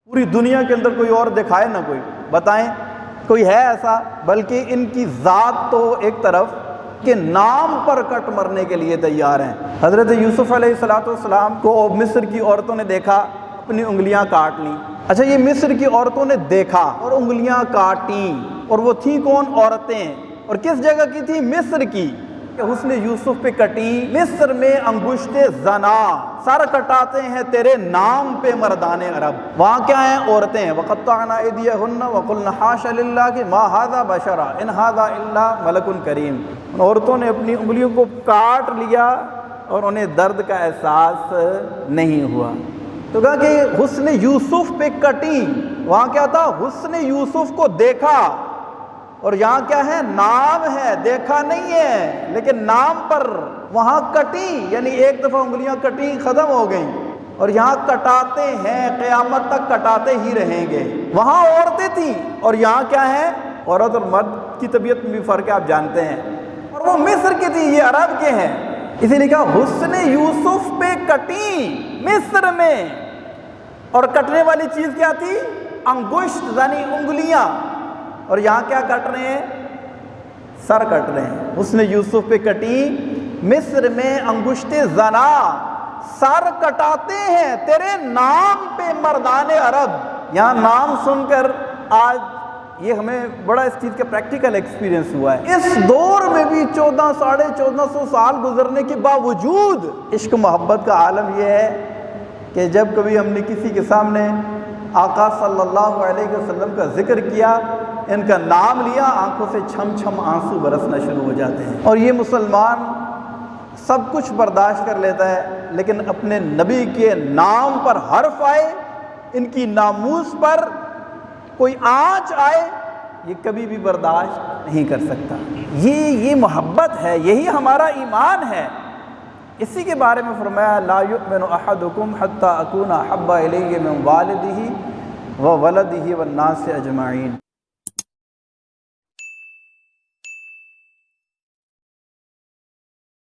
पूरी दुनिया के अंदर कोई और दिखाए ना कोई, बताएं कोई है ऐसा? बल्कि इनकी ज़ात तो एक तरफ के नाम पर कट मरने के लिए तैयार हैं। हज़रत यूसुफ़ अलैहिस्सलाम को मिस्र की औरतों ने देखा, अपनी उंगलियां काट लीं। अच्छा, ये मिस्र की औरतों ने देखा और उंगलियां काटी, और वो थी कौन? औरतें। और किस जगह की थी? मिस्र की। हुस्न यूसुफ पे कटी मिस्र में अंगुश्ते जना, सर कटाते हैं तेरे नाम पे मर्दाने अरब। वहाँ क्या है? औरतें हैं। वक़त्तअना अयदियहुन्ना वक़ुलना हाशा लिल्लाहि मा हाज़ा बशरा इन हाज़ा इल्ला मलकुन करीम। उन औरतों ने अपनी उंगलियों को काट लिया और उन्हें दर्द का एहसास नहीं हुआ। तो कहा कि हुस्न यूसुफ पे कटी। वहाँ क्या था? हुस्न यूसुफ को देखा। और यहाँ क्या है? नाम है, देखा नहीं है, लेकिन नाम पर वहाँ कटी, यानी एक दफ़ा उंगलियाँ कटी, ख़त्म हो गई। और यहाँ कटाते हैं, क़यामत तक कटाते ही रहेंगे। वहाँ औरतें थीं और यहाँ क्या है? औरत और मर्द की तबीयत में भी फ़र्क है, आप जानते हैं। और वो मिस्र की थी, ये अरब के हैं। इसीलिए कहा हुस्न यूसुफ पे कटी मिस्र में। और कटने वाली चीज़ क्या थी? अंगुश्त, यानी उंगलियाँ। और यहाँ क्या कट रहे हैं? सर कट रहे हैं। हुस्न यूसुफ पे कटी मिस्र में अंगुश्ते जना, सर कटाते हैं तेरे नाम पे मर्दाने अरब। यहाँ नाम सुनकर आज ये हमें बड़ा इस चीज़ का प्रैक्टिकल एक्सपीरियंस हुआ है। इस दौर में भी 1400 साढ़े 1400 साल गुजरने के बावजूद इश्क मोहब्बत का आलम यह है कि जब कभी हमने किसी के सामने आका सल्लल्लाहु अलैहि वसल्लम का जिक्र किया, इनका नाम लिया, आंखों से छम छम आंसू बरसना शुरू हो जाते हैं। और ये मुसलमान सब कुछ बर्दाश्त कर लेता है, लेकिन अपने नबी के नाम पर हर्फ आए, इनकी नामूस पर कोई आँच आए, ये कभी भी बर्दाश्त नहीं कर सकता। ये मोहब्बत है, यही हमारा ईमान है। इसी के बारे में फरमाया ला युमिनु अहदुकुम हत्ता अकूना अहब्बा इलैहि मिन वालिदिही व वलदिही वन नास अजमाइन।